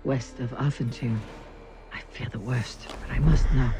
west of Offentune. I fear the worst, but I must know.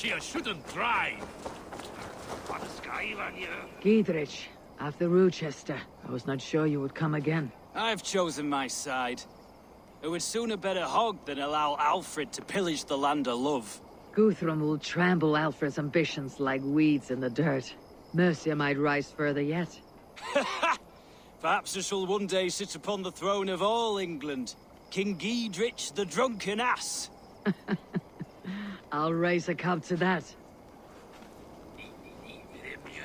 You shouldn't try. Giedrich, after Rochester. I was not sure you would come again. I've chosen my side. It would sooner bet a hog than allow Alfred to pillage the land of love. Guthrum will trample Alfred's ambitions like weeds in the dirt. Mercia might rise further yet. Perhaps I shall one day sit upon the throne of all England. King Giedrich the drunken ass. I'll raise a cup to that.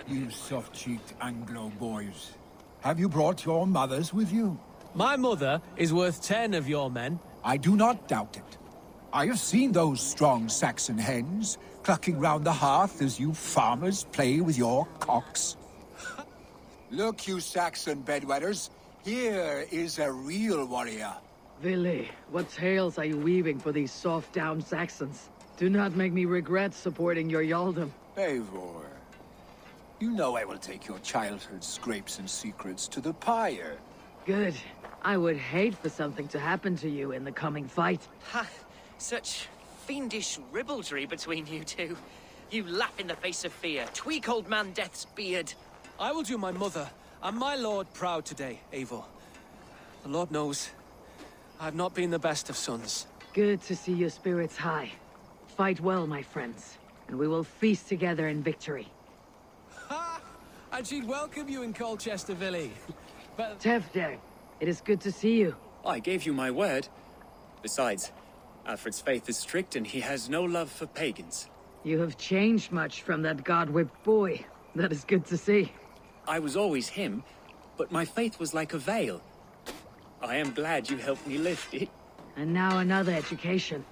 You soft-cheeked Anglo boys. Have you brought your mothers with you? My mother is worth 10 of your men. I do not doubt it. I have seen those strong Saxon hens clucking round the hearth as you farmers play with your cocks. Look, you Saxon bedwetters. Here is a real warrior. Willi, what tales are you weaving for these soft-down Saxons? Do not make me regret supporting your Yaldom. Eivor, you know I will take your childhood scrapes and secrets to the pyre. Good. I would hate for something to happen to you in the coming fight. Ha! Such fiendish ribaldry between you two. You laugh in the face of fear, tweak old man Death's beard. I will do my mother and my lord proud today, Eivor. The Lord knows, I've not been the best of sons. Good to see your spirits high. Fight well, my friends, and we will feast together in victory. Ha! And she'd welcome you in Colchester, Willi. But... Tevder, it is good to see you. I gave you my word. Besides, Alfred's faith is strict and he has no love for pagans. You have changed much from that god-whipped boy. That is good to see. I was always him, but my faith was like a veil. I am glad you helped me lift it. And now another education.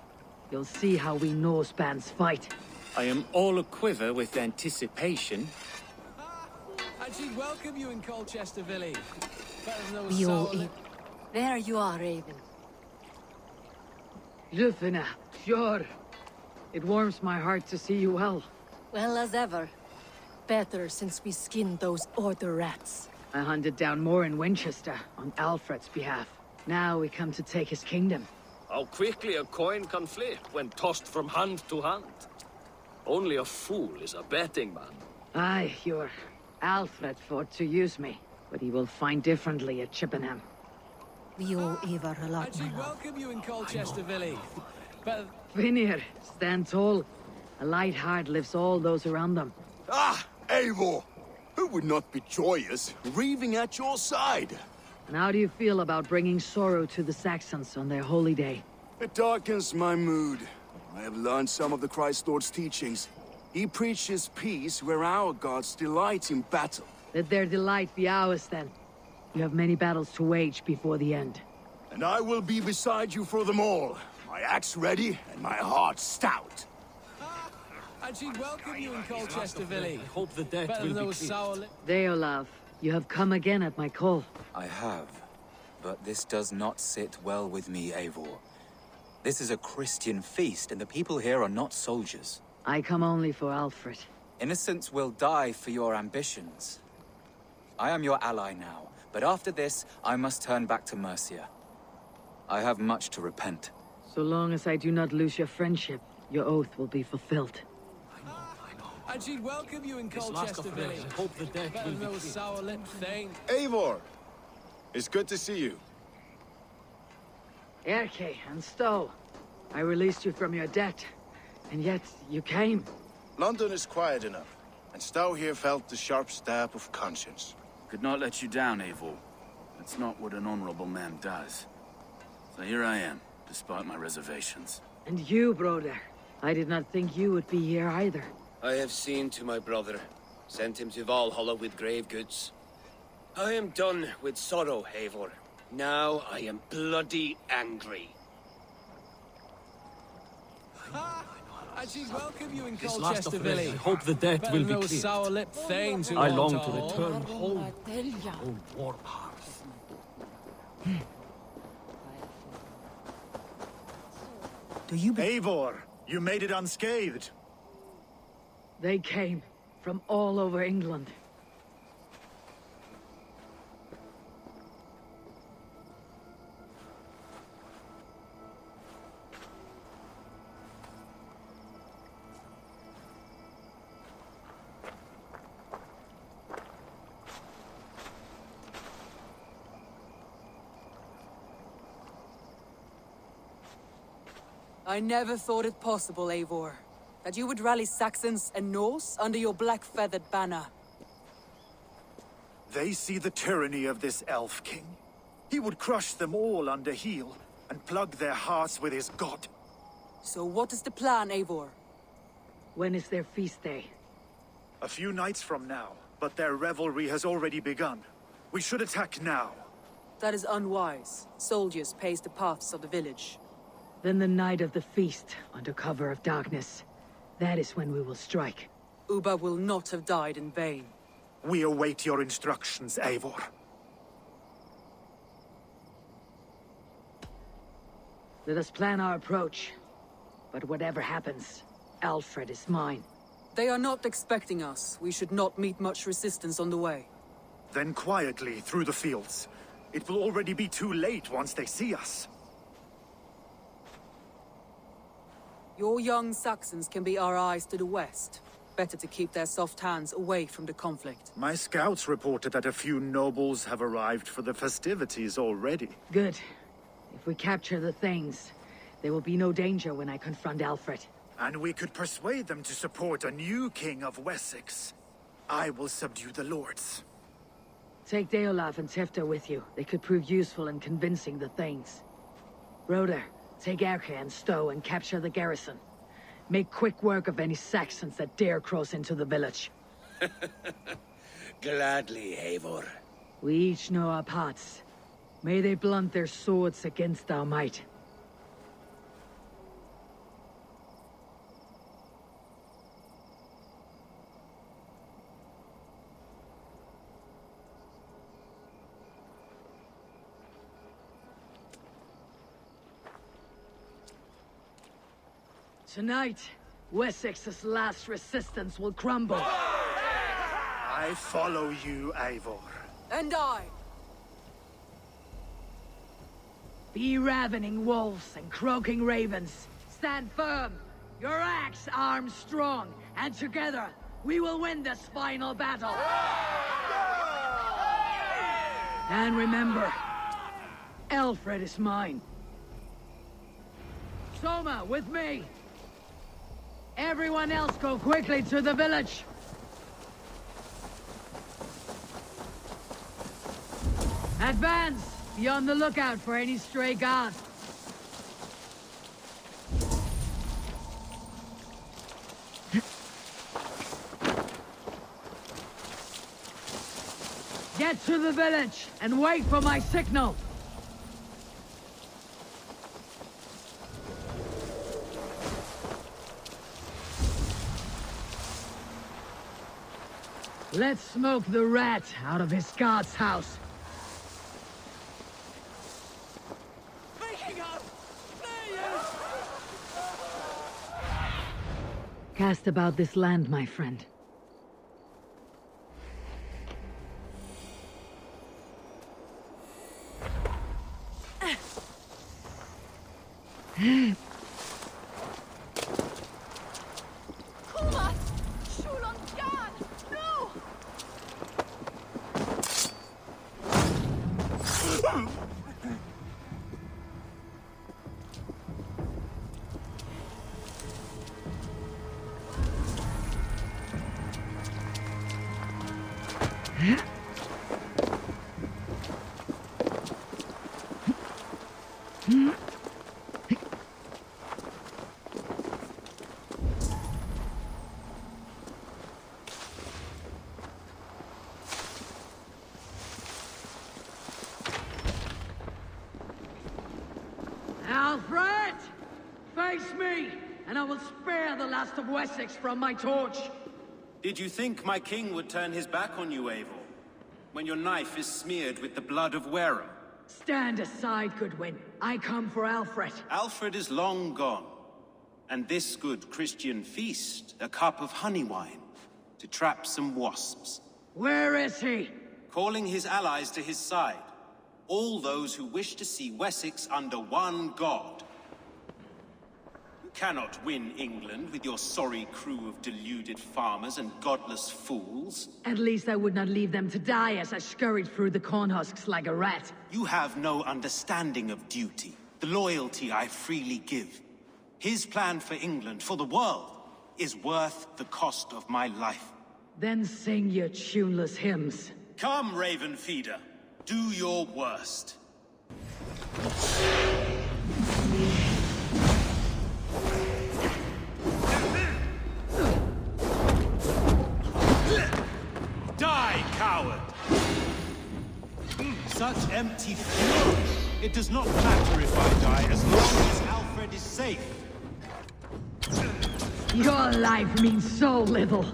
You'll see how we Norse bands fight. I am all aquiver with anticipation. And she'd welcome you in Colchester, Willi. We all eat. There you are, Raven. Lufina, sure. It warms my heart to see you well. Well as ever. Better since we skinned those Order rats. I hunted down more in Winchester on Alfred's behalf. Now we come to take his kingdom. How quickly a coin can flip when tossed from hand to hand. Only a fool is a betting man. Aye, your Alfred fought to use me, but he will find differently at Chippenham. We owe Eivor a lot, And she'd welcome you in Colchester, Willi. But... Vinir, stand tall. A light heart lifts all those around them. Ah, Eivor! Who would not be joyous, raving at your side? And how do you feel about bringing sorrow to the Saxons on their holy day? It darkens my mood. I have learned some of the Christ Lord's teachings. He preaches peace where our gods delight in battle. Let their delight be ours, then. You have many battles to wage before the end. And I will be beside you for them all. My axe ready and my heart stout. And she'd welcome you in Colchester, Willi. I hope the death Better will than be those clean. sour... Deolav, you have come again at my call. I have, but this does not sit well with me, Eivor. This is a Christian feast, and the people here are not soldiers. I come only for Alfred. Innocents will die for your ambitions. I am your ally now, but after this, I must turn back to Mercia. I have much to repent. So long as I do not lose your friendship, your oath will be fulfilled. And she'd welcome you in Colchester Village. Hope the death Better will than be those clear. sour-lipped things. Eivor! It's good to see you. Erke and Stowe, I released you from your debt, and yet you came. London is quiet enough, and Stow here felt the sharp stab of conscience. Could not let you down, Eivor. That's not what an honorable man does. So here I am, despite my reservations. And you, brother. I did not think you would be here either. I have seen to my brother, sent him to Valhalla with grave goods. I am done with sorrow, Eivor. Now I am bloody angry. And she'd welcome you in This last Colchester of them, Village. I hope the debt Better will than be those cleared. sour-lipped things who I want long to to hold. return home. Old war paths. Eivor, you made it unscathed. They came from all over England. I never thought it possible, Eivor, that you would rally Saxons and Norse under your black-feathered banner. They see the tyranny of this elf king. He would crush them all under heel and plug their hearts with his god. So what is the plan, Eivor? When is their feast day? A few nights from now, but their revelry has already begun. We should attack now. That is unwise. Soldiers pace the paths of the village. Then the night of the feast, under cover of darkness. That is when we will strike. Uba will not have died in vain. We await your instructions, Eivor. Let us plan our approach. But whatever happens, Alfred is mine. They are not expecting us. We should not meet much resistance on the way. Then quietly through the fields. It will already be too late once they see us. Your young Saxons can be our eyes to the west. Better to keep their soft hands away from the conflict. My scouts reported that a few nobles have arrived for the festivities already. Good. If we capture the Thanes, there will be no danger when I confront Alfred. And we could persuade them to support a new king of Wessex. I will subdue the lords. Take Deolaf and Tefta with you. They could prove useful in convincing the Thanes. Roder, take Erke and Stowe and capture the garrison. Make quick work of any Saxons that dare cross into the village. Gladly, Eivor. We each know our parts. May they blunt their swords against our might. Tonight, Wessex's last resistance will crumble. I follow you, Eivor. And I! Be ravening wolves and croaking ravens. Stand firm. Your axe arms strong. And together, we will win this final battle. And remember, Alfred is mine. Soma, with me. Everyone else go quickly to the village. Advance! Be on the lookout for any stray guards. Get to the village and wait for my signal. Let's smoke the rat out of his guard's house. Cast about this land, my friend. Alfred! Face me, and I will spare the last of Wessex from my torch. Did you think my king would turn his back on you, Eivor? When your knife is smeared with the blood of Wera? Stand aside, Goodwin. I come for Alfred. Alfred is long gone. And this good Christian feast, a cup of honey wine, to trap some wasps. Where is he? Calling his allies to his side. All those who wish to see Wessex under one god. You cannot win England with your sorry crew of deluded farmers and godless fools. At least I would not leave them to die as I scurried through the corn husks like a rat. You have no understanding of duty, the loyalty I freely give. His plan for England, for the world, is worth the cost of my life. Then sing your tuneless hymns. Come, Raven Feeder. Do your worst. Die, coward! Such empty fury. It does not matter if I die as long as Alfred is safe. Your life means so little.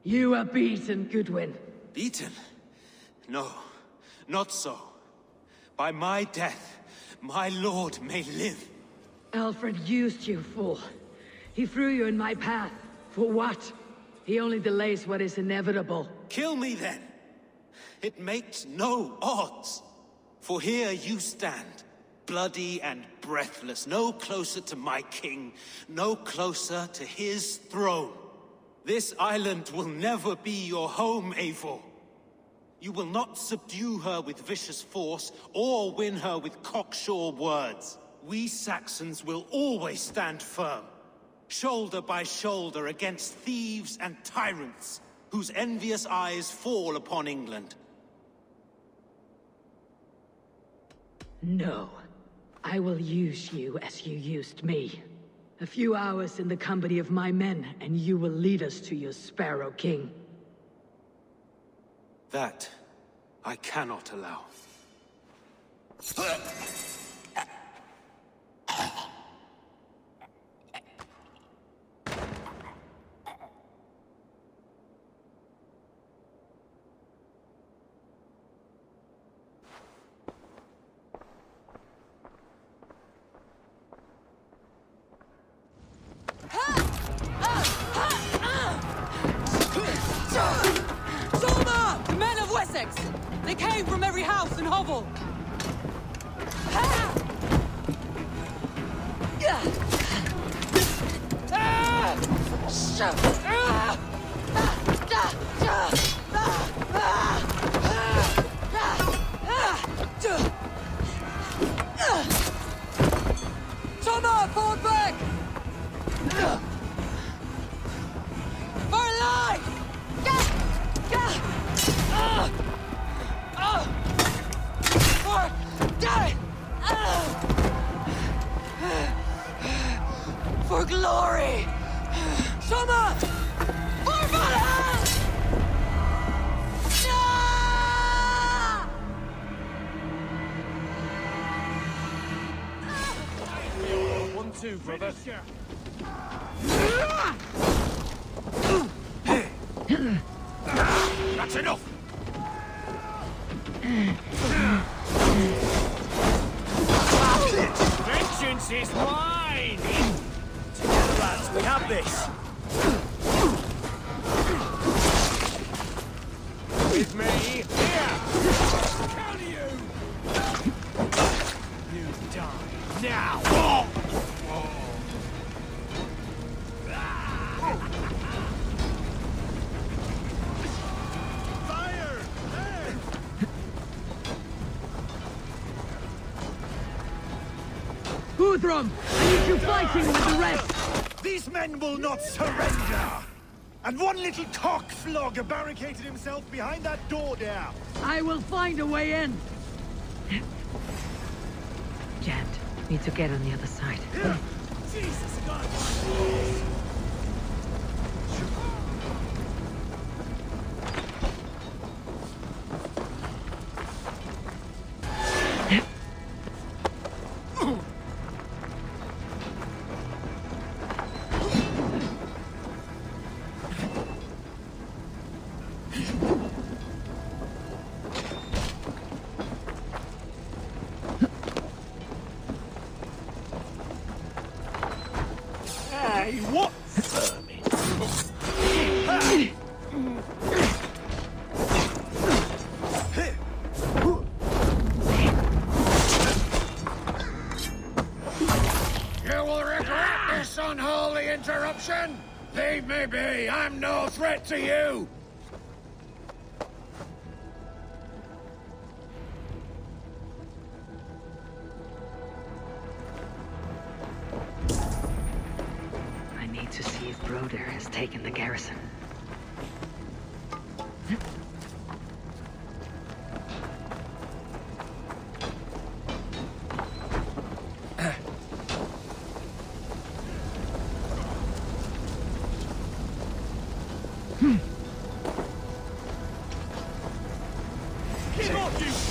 You are beaten, Goodwin. Beaten? No, not so. By my death, my lord may live. Alfred used you, fool. He threw you in my path. For what? He only delays what is inevitable. Kill me then. It makes no odds. For here you stand, bloody and breathless, no closer to my king, no closer to his throne. This island will never be your home, Eivor. You will not subdue her with vicious force, or win her with cocksure words. We Saxons will always stand firm, shoulder by shoulder against thieves and tyrants, whose envious eyes fall upon England. No. I will use you as you used me. A few hours in the company of my men, and you will lead us to your Sparrow King. That I cannot allow. They came from every house and hovel! Toma, forward back! That's enough! Vengeance is mine! Together, lads, we have this! With me, here! Can you? You die now! Fire! Guthrum, I need you fighting with the rest! These men will not surrender! And one little cockflogger barricaded himself behind that door there! I will find a way in! Jammed. Need to get on the other side. Jesus God! Hey, what vermin? You will regret this unholy interruption! Leave me be! I'm no threat to you! I need to see if Broder has taken the garrison.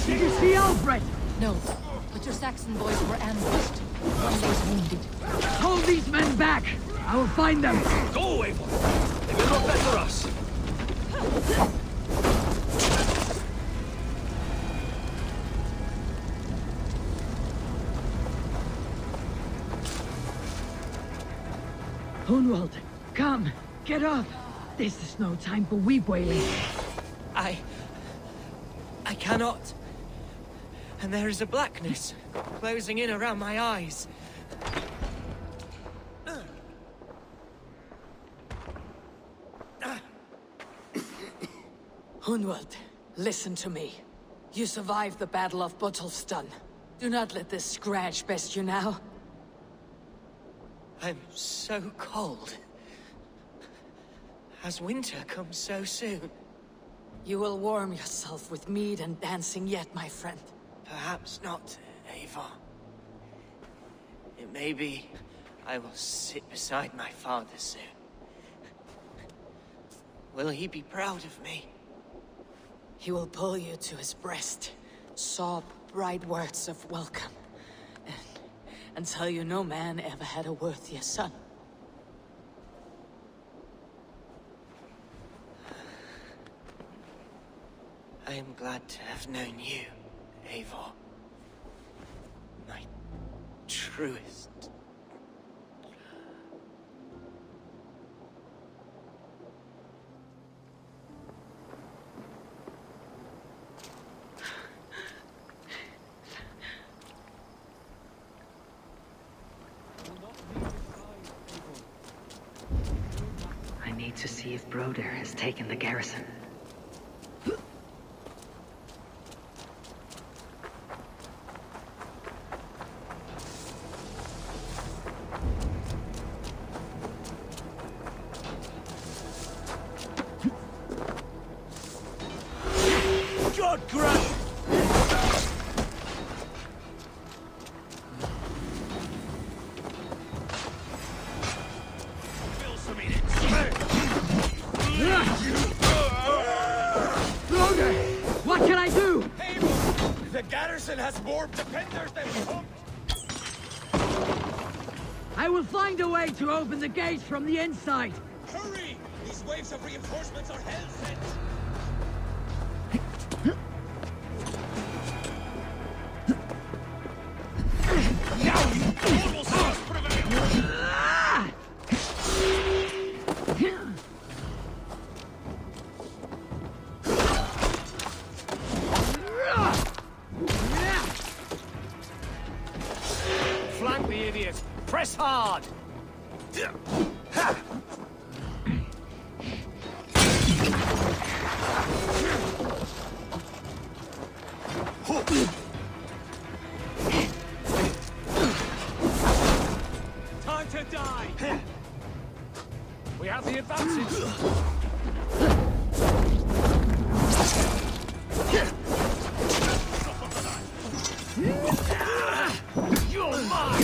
Did you see Alfred? No, but your Saxon boys were ambushed. One was wounded. Hold these men back! I will find them! Go, Eivor! They will not better us! Hunwald, come! Get up! This is no time for weep wailing. I cannot. And there is a blackness closing in around my eyes. Hunwald, listen to me. You survived the Battle of Botolfstan. Do not let this scratch best you now. I'm so cold. Has winter come so soon? You will warm yourself with mead and dancing yet, my friend. Perhaps not, Eivor. It may be I will sit beside my father soon. Will he be proud of me? He will pull you to his breast, sob bright words of welcome, and tell you no man ever had a worthier son. I am glad to have known you, Eivor. My truest. I need to see if Broder has taken the garrison. God grant! Broder! What can I do? The garrison has more defenders than we hoped! I I will find a way to open the gates from the inside. Hurry! These waves of reinforcements are hell-sent! Now you total self-prevail! Flank the idiot! Press hard! Time to die! We have the advantage! You're mine!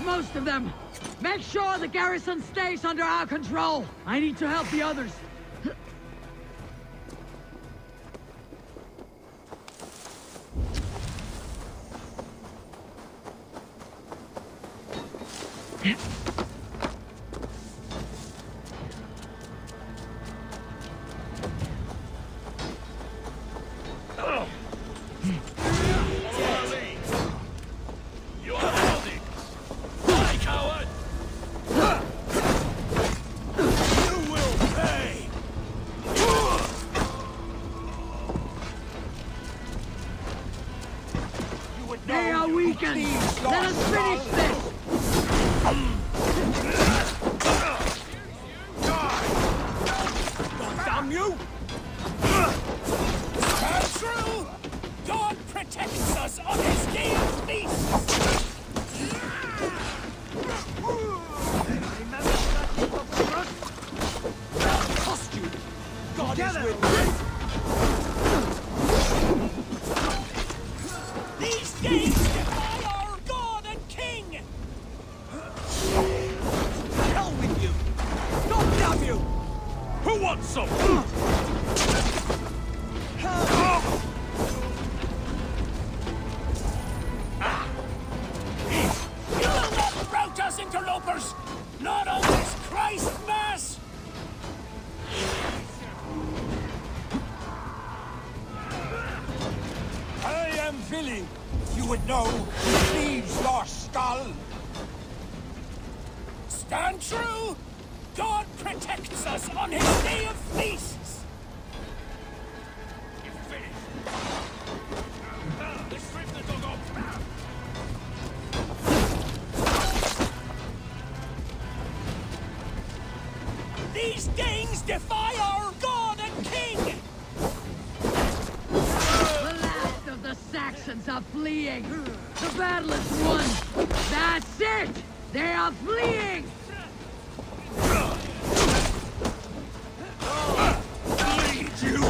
Most of them. Make sure the garrison stays under our control. I need to help the others. They are weakened! Let us finish this! Damn you! True! God protects us on his day of feast! Cost you! God is with me! These days defy our God and King! Hell with you! God damn you! Who wants some? You will not rout us, interlopers! Not on this Christ Mass! I am willing. You would know who leaves your skull. Stand true! God protects us on his day of feasts! You finished! Let's rip the dog off! These Danes defy our God and King! The last of the Saxons are fleeing! The battle is won! That's it! They are fleeing! Bleed you!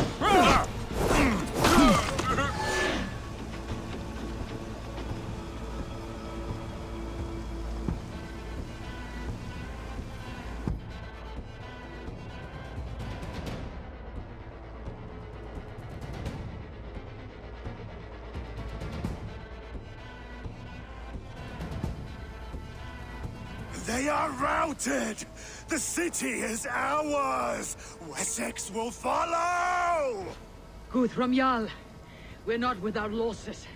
They are routed! The city is ours! Wessex will follow! Guthrum Jarl, we're not without losses.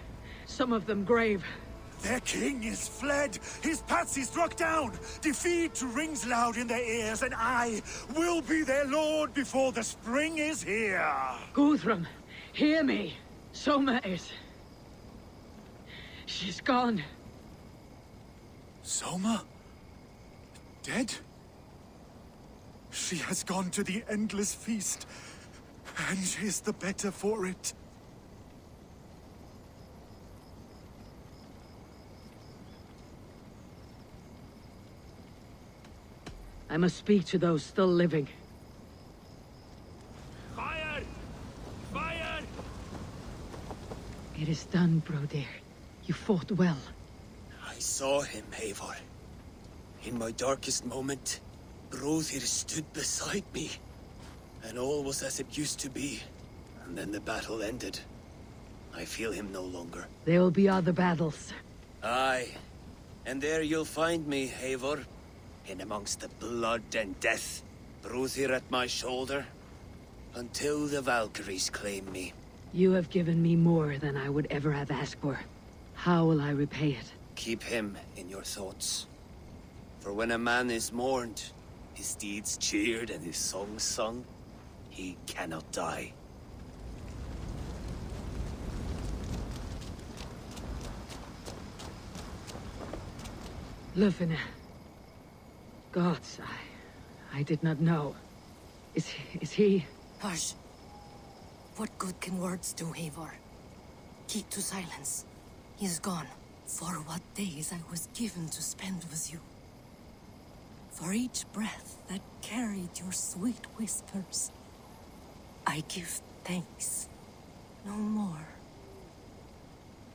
Some of them grave. Their king is fled! His patsy struck down! Defeat rings loud in their ears, and I will be their lord before the spring is here! Guthrum, hear me. Soma is... she's gone. Soma? Dead? She has gone to the endless feast, and is the better for it. I must speak to those still living. Fire! Fire! It is done, Brodir. You fought well. I saw him, Eivor. In my darkest moment, Brodir stood beside me. And all was as it used to be. And then the battle ended. I feel him no longer. There will be other battles. Aye. And there you'll find me, Eivor. In amongst the blood and death. Brodir at my shoulder. Until the Valkyries claim me. You have given me more than I would ever have asked for. How will I repay it? Keep him in your thoughts. For when a man is mourned, his deeds cheered and his songs sung, he cannot die. Lufina. Gods, I did not know. Is he... Hush. What good can words do, Eivor? Keep to silence. He is gone. For what days I was given to spend with you. For each breath that carried your sweet whispers, I give thanks. No more.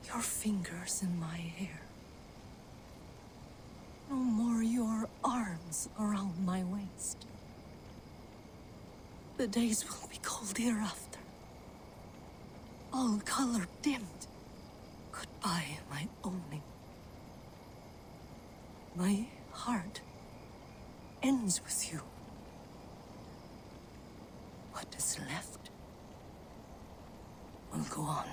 Your fingers in my hair. No more your arms around my waist. The days will be cold hereafter. All color dimmed. Goodbye, my only. My heart ends with you. What is left will go on.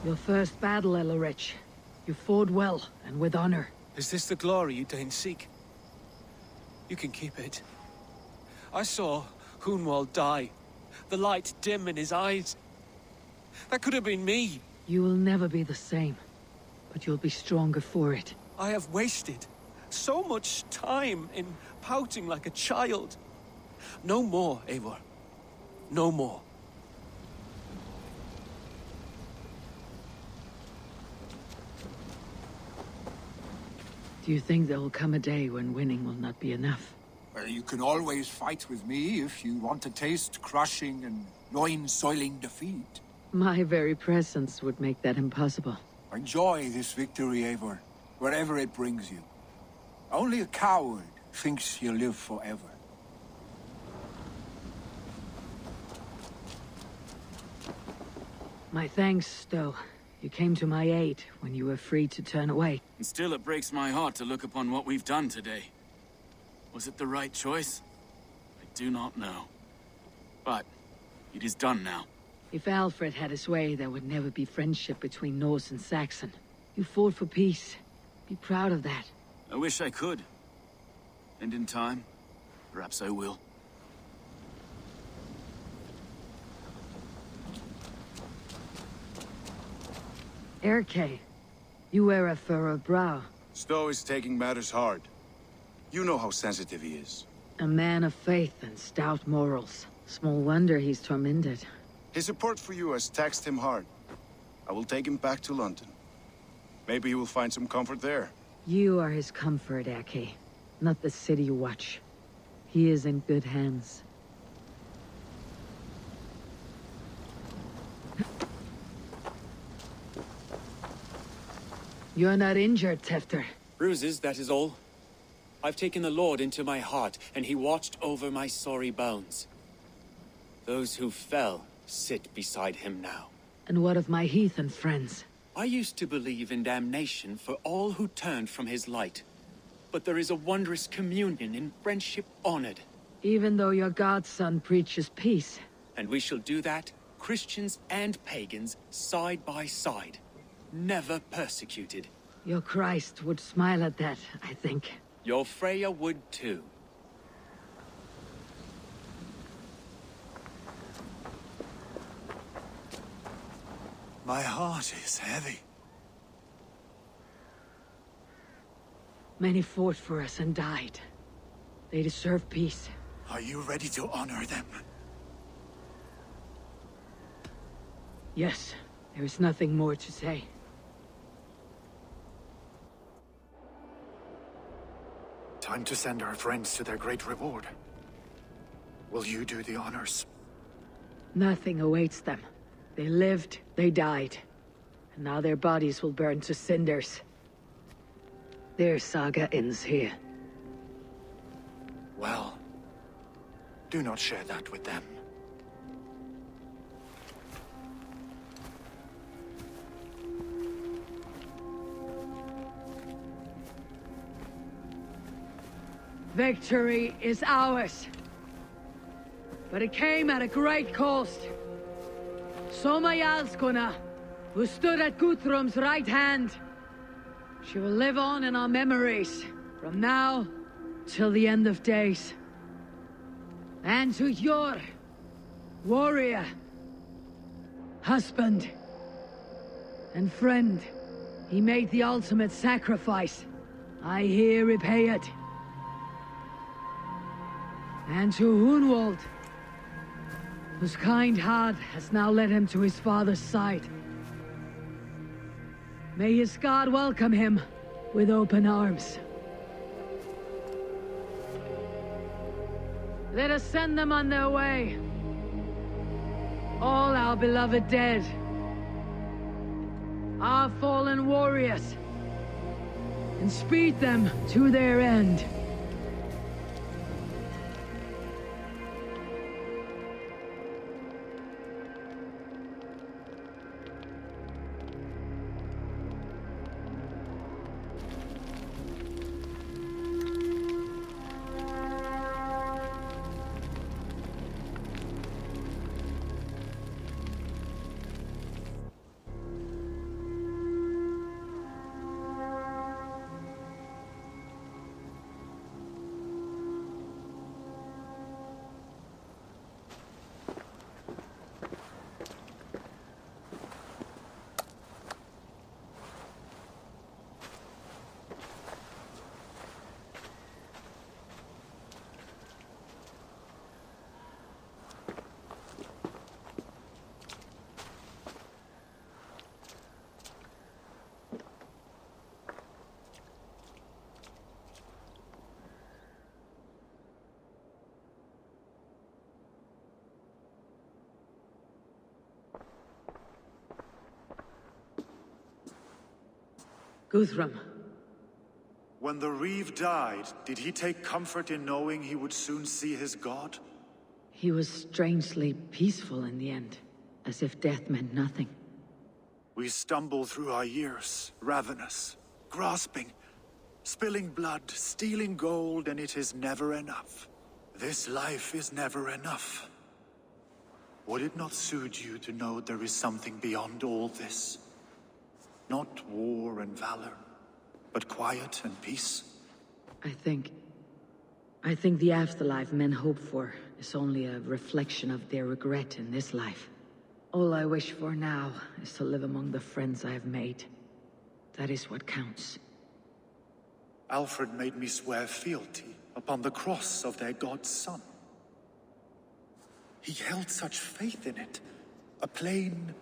Your first battle, Elorich. You fought well, and with honor. Is this the glory you deign seek? You can keep it. I saw Hunwald die. The light dim in his eyes. That could have been me. You will never be the same, but you'll be stronger for it. I have wasted so much time in pouting like a child. No more, Eivor. No more. Do you think there will come a day when winning will not be enough? Well, you can always fight with me if you want to taste crushing and loin-soiling defeat. My very presence would make that impossible. Enjoy this victory, Eivor, wherever it brings you. Only a coward thinks he'll live forever. My thanks, Stowe. You came to my aid when you were free to turn away. And still it breaks my heart to look upon what we've done today. Was it the right choice? I do not know. But it is done now. If Alfred had his way, there would never be friendship between Norse and Saxon. You fought for peace. Be proud of that. I wish I could. And in time, perhaps I will. Erke, you wear a furrowed brow. Stowe is taking matters hard. You know how sensitive he is. A man of faith and stout morals. Small wonder he's tormented. His support for you has taxed him hard. I will take him back to London. Maybe he will find some comfort there. You are his comfort, Erke. Not the city you watch. He is in good hands. You're not injured, Tefter. Bruises, that is all. I've taken the Lord into my heart, and he watched over my sorry bones. Those who fell sit beside him now. And what of my heathen friends? I used to believe in damnation for all who turned from his light. But there is a wondrous communion in friendship honored. Even though your godson preaches peace. And we shall do that, Christians and pagans, side by side. Never persecuted. Your Christ would smile at that, I think. Your Freya would too. My heart is heavy. Many fought for us and died. They deserve peace. Are you ready to honor them? Yes, there is nothing more to say. Time to send our friends to their great reward. Will you do the honors? Nothing awaits them. They lived, they died. And now their bodies will burn to cinders. Their saga ends here. Well, do not share that with them. Victory is ours. But it came at a great cost. Soma Jarlskona, who stood at Guthrum's right hand. She will live on in our memories, from now till the end of days. And to your warrior, husband, and friend, he made the ultimate sacrifice. I here repay it. And to Hunwald, whose kind heart has now led him to his father's side. May his God welcome him with open arms. Let us send them on their way. All our beloved dead. Our fallen warriors. And speed them to their end. Guthrum. When the Reeve died, did he take comfort in knowing he would soon see his god? He was strangely peaceful in the end, as if death meant nothing. We stumble through our years, ravenous, grasping, spilling blood, stealing gold, and it is never enough. This life is never enough. Would it not suit you to know there is something beyond all this? Not war and valor, but quiet and peace? I think the afterlife men hope for is only a reflection of their regret in this life. All I wish for now is to live among the friends I have made. That is what counts. Alfred made me swear fealty upon the cross of their god's son. He held such faith in it, a plain,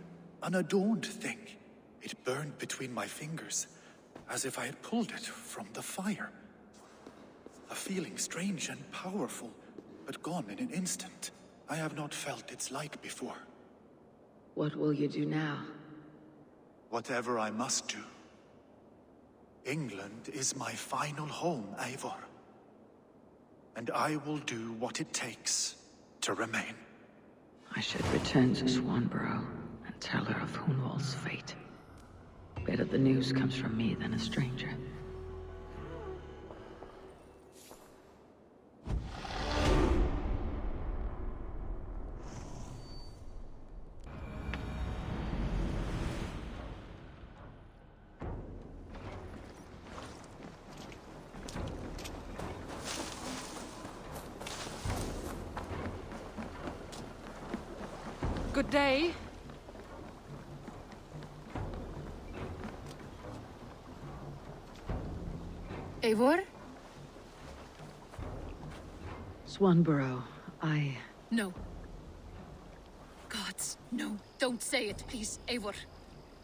unadorned thing. It burned between my fingers, as if I had pulled it from the fire. A feeling strange and powerful, but gone in an instant. I have not felt its like before. What will you do now? Whatever I must do. England is my final home, Eivor. And I will do what it takes to remain. I should return to Swanborough and tell her of Hunwald's fate. Better the news comes from me than a stranger. Good day. Eivor? Swanborough, No. Gods, no. Don't say it, please, Eivor.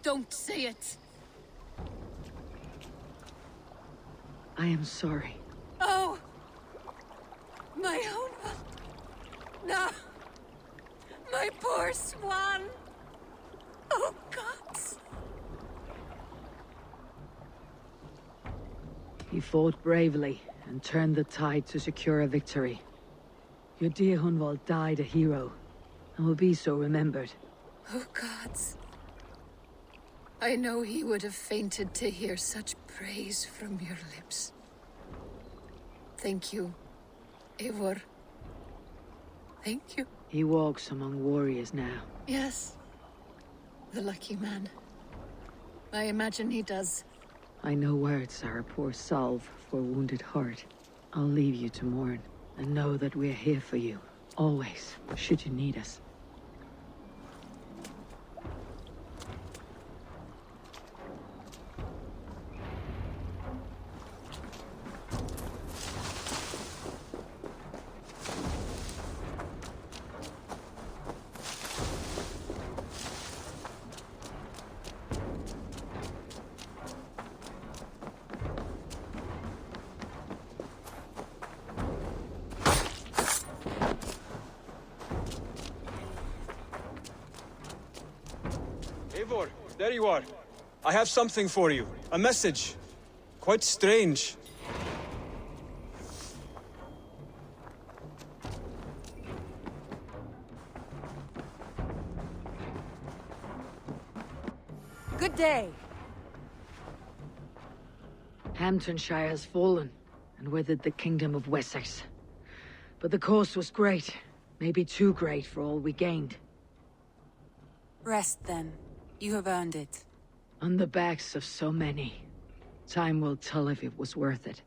Don't say it. I am sorry. Oh! My own one. No. My poor swan. Oh, gods. He fought bravely and turned the tide to secure a victory. Your dear Hunwald died a hero, and will be so remembered. Oh, gods. I know he would have fainted to hear such praise from your lips. Thank you, Eivor. Thank you. He walks among warriors now. Yes. The lucky man. I imagine he does. I know words are a poor salve for a wounded heart. I'll leave you to mourn, and know that we're here for you, always, should you need us. Eivor, there you are. I have something for you. A message. Quite strange. Good day. Hamptonshire has fallen, and with it the kingdom of Wessex. But the cost was great. Maybe too great for all we gained. Rest then. You have earned it. On the backs of so many. Time will tell if it was worth it.